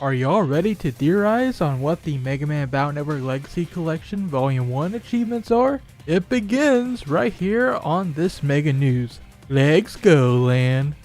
Are y'all ready to theorize on what the Mega Man Battle Network Legacy Collection Volume 1 achievements are? It begins right here on this Mega News. Let's go, Lan!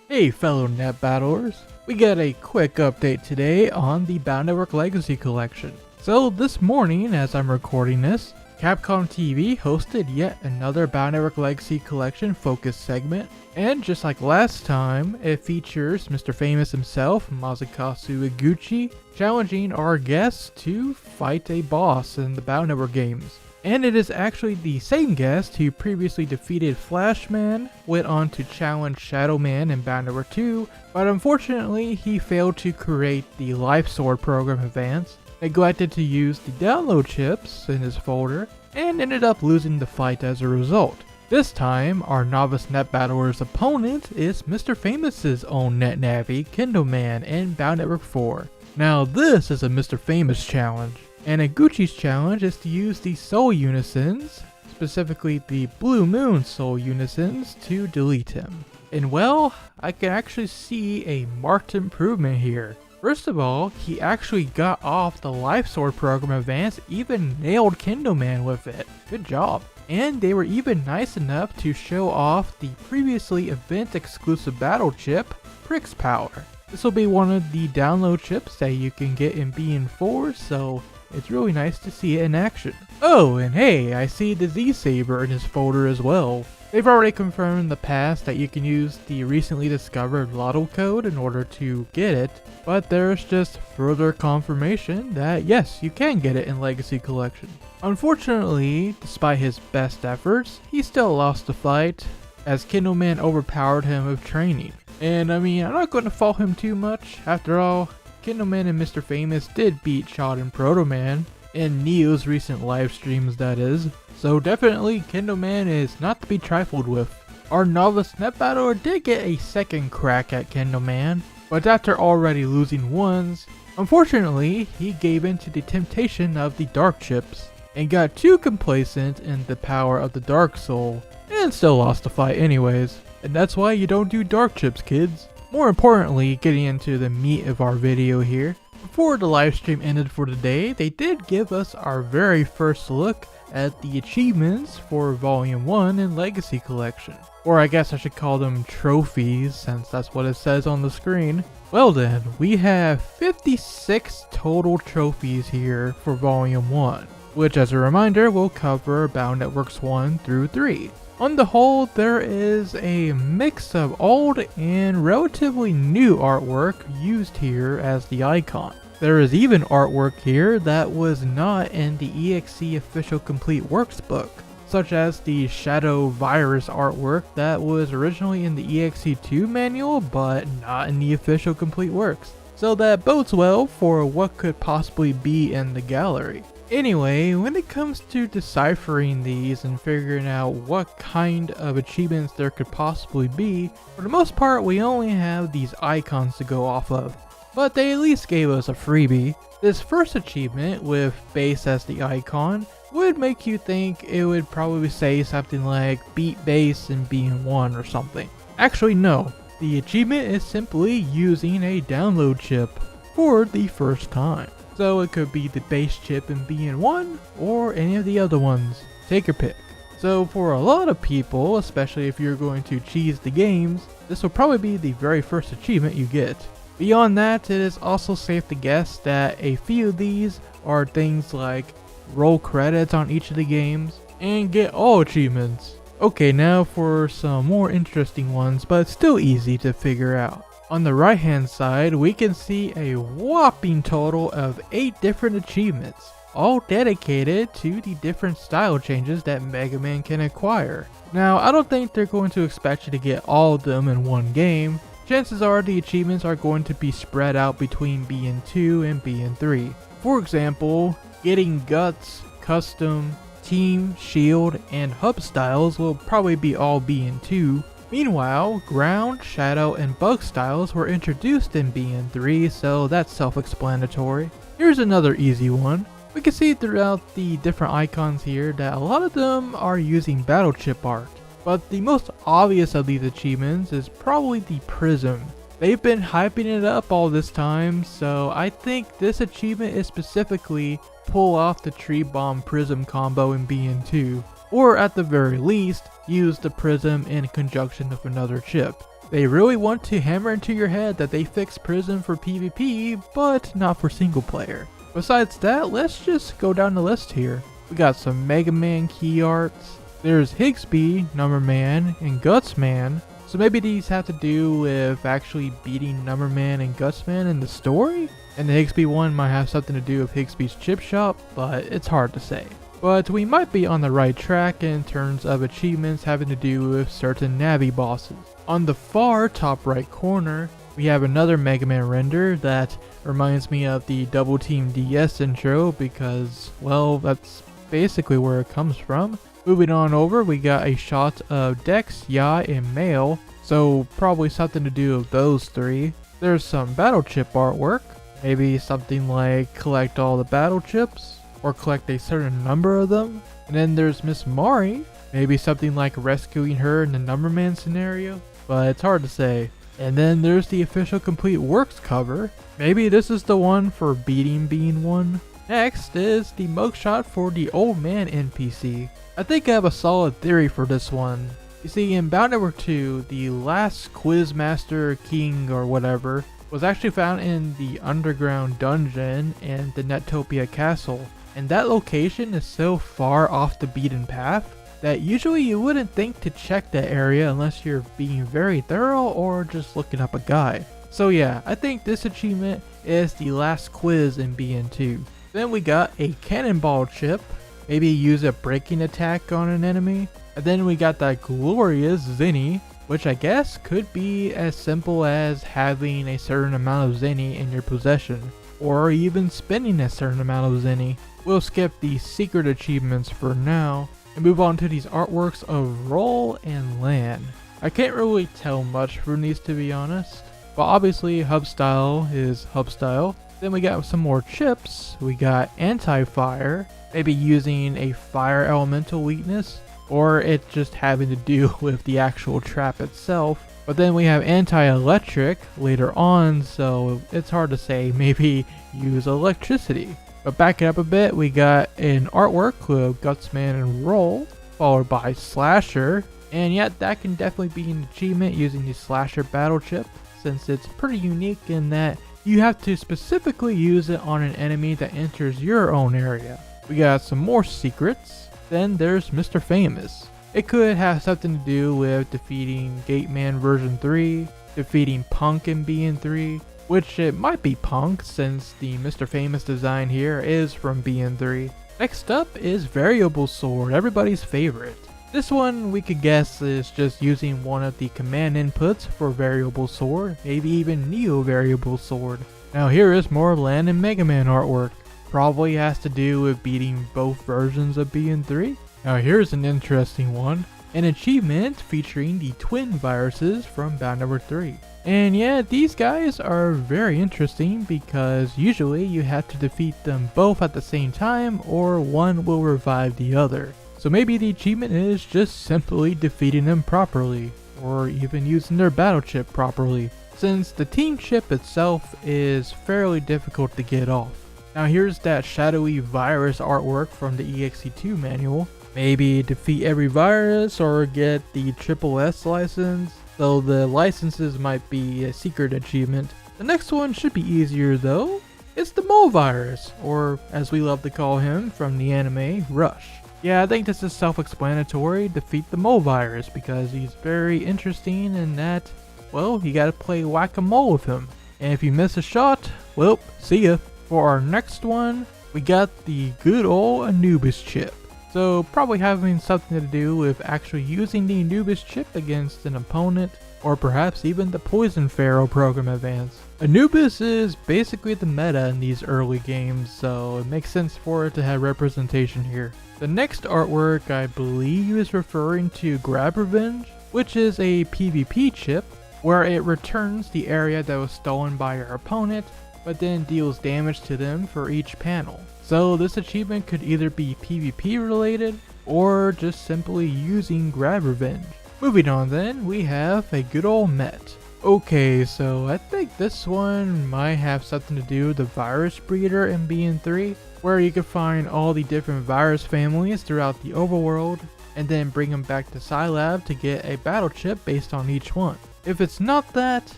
Hey fellow net battlers, we got a quick update today on the Battle Network Legacy Collection. So this morning, as I'm recording this, Capcom TV hosted yet another Battle Network Legacy Collection focus segment, and just like last time, it features Mr. Famous himself, Masakazu Iguchi, challenging our guests to fight a boss in the Battle Network games. And it is actually the same guest who previously defeated Flashman, went on to challenge Shadow Man in Battle Network 2, but unfortunately he failed to create the Life Sword program advance, neglected to use the download chips in his folder, and ended up losing the fight as a result. This time, our novice net battler's opponent is Mr. Famous's own net navvy, Kendo Man, in Battle Network 4. Now this is a Mr. Famous challenge, and Iguchi's challenge is to use the Soul Unisons, specifically the Blue Moon Soul Unisons, to delete him. And well, I can actually see a marked improvement here. First of all, he actually got off the Life Sword program advance, even nailed Kendo Man with it. Good job. And they were even nice enough to show off the previously event exclusive battle chip, Prick's Power. This will be one of the download chips that you can get in BN4, so it's really nice to see it in action. Oh, and hey, I see the Z-Saber in his folder as well. They've already confirmed in the past that you can use the recently discovered Lotto code in order to get it, but there's just further confirmation that yes, you can get it in Legacy Collection. Unfortunately, despite his best efforts, he still lost the fight, as Kendo Man overpowered him with training. And I mean, I'm not going to fault him too much. After all, Kendo Man and Mr. Famous did beat Shot and Proto Man, in Neo's recent live streams that is, so definitely Kendo Man is not to be trifled with. Our novice net battler did get a second crack at Kendo Man, but after already losing once, unfortunately he gave in to the temptation of the Dark Chips, and got too complacent in the power of the Dark Soul, and still lost the fight anyways. And that's why you don't do Dark Chips, kids. More importantly, getting into the meat of our video here, before the livestream ended for today, they did give us our very first look at the achievements for Volume 1 in Legacy Collection. Or I guess I should call them trophies, since that's what it says on the screen. Well then, we have 56 total trophies here for Volume 1, which as a reminder will cover Battle Networks 1 through 3. On the whole, there is a mix of old and relatively new artwork used here as the icon. There is even artwork here that was not in the EXE official complete works book, such as the Shadow Virus artwork that was originally in the EXE2 manual but not in the official complete works. So that bodes well for what could possibly be in the gallery. Anyway, when it comes to deciphering these and figuring out what kind of achievements there could possibly be, for the most part we only have these icons to go off of. But they at least gave us a freebie. This first achievement, with base as the icon, would make you think it would probably say something like beat base in BN1 or something. Actually no, the achievement is simply using a download chip for the first time. So it could be the base chip in BN1 or any of the other ones. Take your pick. So for a lot of people, especially if you're going to cheese the games, this will probably be the very first achievement you get. Beyond that, it is also safe to guess that a few of these are things like roll credits on each of the games and get all achievements. Okay, now for some more interesting ones, but still easy to figure out. On the right hand side, we can see a whopping total of 8 different achievements, all dedicated to the different style changes that Mega Man can acquire. Now, I don't think they're going to expect you to get all of them in one game. Chances are the achievements are going to be spread out between BN2 and BN3. For example, getting Guts, Custom, Team, Shield, and Hub styles will probably be all BN2. Meanwhile, Ground, Shadow, and Bug styles were introduced in BN3, so that's self-explanatory. Here's another easy one. We can see throughout the different icons here that a lot of them are using battle chip art. But the most obvious of these achievements is probably the prism. They've been hyping it up all this time, so I think this achievement is specifically pull off the tree bomb prism combo in BN2, or at the very least, use the prism in conjunction with another chip. They really want to hammer into your head that they fixed prism for PvP, but not for single player. Besides that, let's just go down the list here. We got some Mega Man key arts, there's Higsby, Numberman, and Gutsman. So maybe these have to do with actually beating Numberman and Gutsman in the story? And the Higsby one might have something to do with Higsby's chip shop, but it's hard to say. But we might be on the right track in terms of achievements having to do with certain Navi bosses. On the far top right corner, we have another Mega Man render that reminds me of the Double Team DS intro because, well, that's basically where it comes from. Moving on over, we got a shot of Dex, Ya, and Mail, so probably something to do with those three. There's some battle chip artwork, maybe something like collect all the battle chips, or collect a certain number of them. And then there's Miss Mari, maybe something like rescuing her in the Numberman scenario, but it's hard to say. And then there's the official Complete Works cover, maybe this is the one for beating Bean 1. Next is the mugshot for the Old Man NPC. I think I have a solid theory for this one. You see, in Bound Network 2, the last Quizmaster King or whatever was actually found in the underground dungeon in the Netopia Castle. And that location is so far off the beaten path that usually you wouldn't think to check that area unless you're being very thorough or just looking up a guide. So yeah, I think this achievement is the last quiz in BN2. Then we got a cannonball chip, maybe use a breaking attack on an enemy. And then we got that glorious Zenny, which I guess could be as simple as having a certain amount of Zenny in your possession, or even spending a certain amount of Zenny. We'll skip the secret achievements for now, and move on to these artworks of Roll and Lan. I can't really tell much from these to be honest, but obviously hub style is hub style. Then we got some more chips. We got anti-fire, maybe using a fire elemental weakness, or it just having to do with the actual trap itself. But then we have anti-electric later on, so it's hard to say, maybe use electricity. But back it up a bit, we got an artwork with Gutsman and Roll, followed by Slasher, and yet that can definitely be an achievement using the Slasher battle chip, since it's pretty unique in that you have to specifically use it on an enemy that enters your own area. We got some more secrets. Then there's Mr. Famous. It could have something to do with defeating Gateman version 3, defeating Punk in BN3, which it might be Punk since the Mr. Famous design here is from BN3. Next up is Variable Sword, everybody's favorite. This one we could guess is just using one of the command inputs for Variable Sword, maybe even Neo Variable Sword. Now here is more Lan and Mega Man artwork. Probably has to do with beating both versions of BN3. Now here's an interesting one, an achievement featuring the twin viruses from Bound Network 3. And yeah, these guys are very interesting because usually you have to defeat them both at the same time or one will revive the other. So maybe the achievement is just simply defeating them properly, or even using their battle chip properly, since the team chip itself is fairly difficult to get off. Now here's that shadowy virus artwork from the EXE2 manual. Maybe defeat every virus or get the SSS license, though the licenses might be a secret achievement. The next one should be easier though. It's the Mole Virus, or as we love to call him from the anime, Rush. Yeah, I think this is self-explanatory, defeat the Mole Virus, because he's very interesting in that, well, you gotta play whack-a-mole with him. And if you miss a shot, well, see ya. For our next one, we got the good old Anubis chip. So probably having something to do with actually using the Anubis chip against an opponent, or perhaps even the Poison Pharaoh program advance. Anubis is basically the meta in these early games, so it makes sense for it to have representation here. The next artwork I believe is referring to Grab Revenge, which is a PvP chip where it returns the area that was stolen by your opponent, but then deals damage to them for each panel. So this achievement could either be PvP related or just simply using grab revenge. Moving on then, we have a good old Met. Okay, so I think this one might have something to do with the virus breeder in BN3, where you can find all the different virus families throughout the overworld and then bring them back to Scilab to get a battle chip based on each one. If it's not that,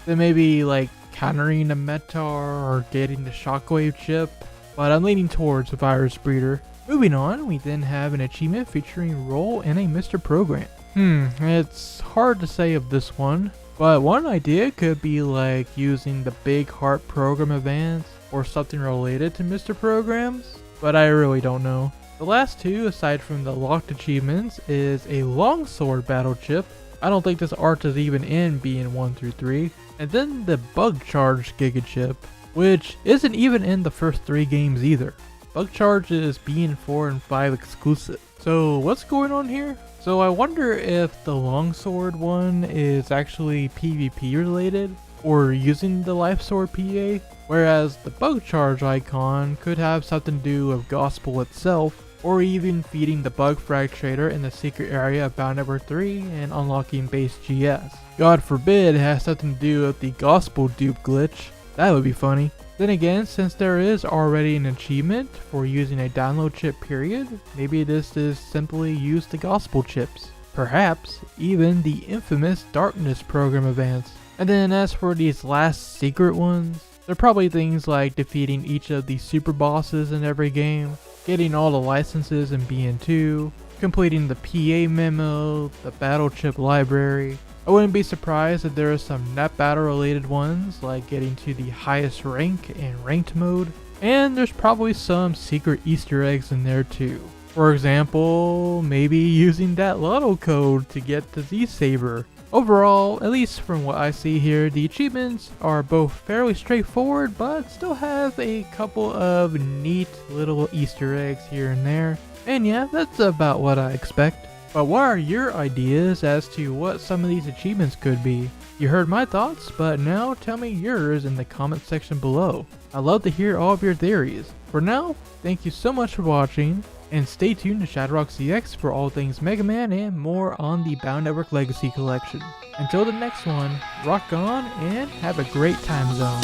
then maybe like countering the Metar or getting the Shockwave chip, but I'm leaning towards the virus breeder. Moving on, we then have an achievement featuring role in a Mr. Program. It's hard to say of this one, but one idea could be like using the Big Heart Program Advance or something related to Mr. Programs, but I really don't know. The last two, aside from the locked achievements, is a Longsword battle chip. I don't think this art is even in BN 1 through 3, and then the Bug Charge Giga chip, which isn't even in the first 3 games either. Bug Charge is BN 4 and 5 exclusive. So what's going on here? So I wonder if the Longsword one is actually PvP related or using the Life Sword PA, whereas the Bug Charge icon could have something to do with Gospel itself, or even feeding the Bug Frag Trader in the secret area of Bound Number 3 and unlocking base GS. God forbid it has something to do with the Gospel dupe glitch. That would be funny. Then again, since there is already an achievement for using a download chip period, maybe this is simply use the Gospel chips. Perhaps even the infamous Darkness Program Advance. And then as for these last secret ones, they're probably things like defeating each of the super bosses in every game, getting all the licenses in BN2, completing the PA memo, the battle chip library. I wouldn't be surprised if there are some net battle related ones like getting to the highest rank in ranked mode, and there's probably some secret Easter eggs in there too. For example, maybe using that lotto code to get the Z-Saber. Overall, at least from what I see here, the achievements are both fairly straightforward, but still have a couple of neat little Easter eggs here and there. And yeah, that's about what I expect. But what are your ideas as to what some of these achievements could be? You heard my thoughts, but now tell me yours in the comment section below. I'd love to hear all of your theories. For now, thank you so much for watching, and stay tuned to ShadowRockZX for all things Mega Man and more on the Bound Network Legacy Collection. Until the next one, rock on and have a great time zone.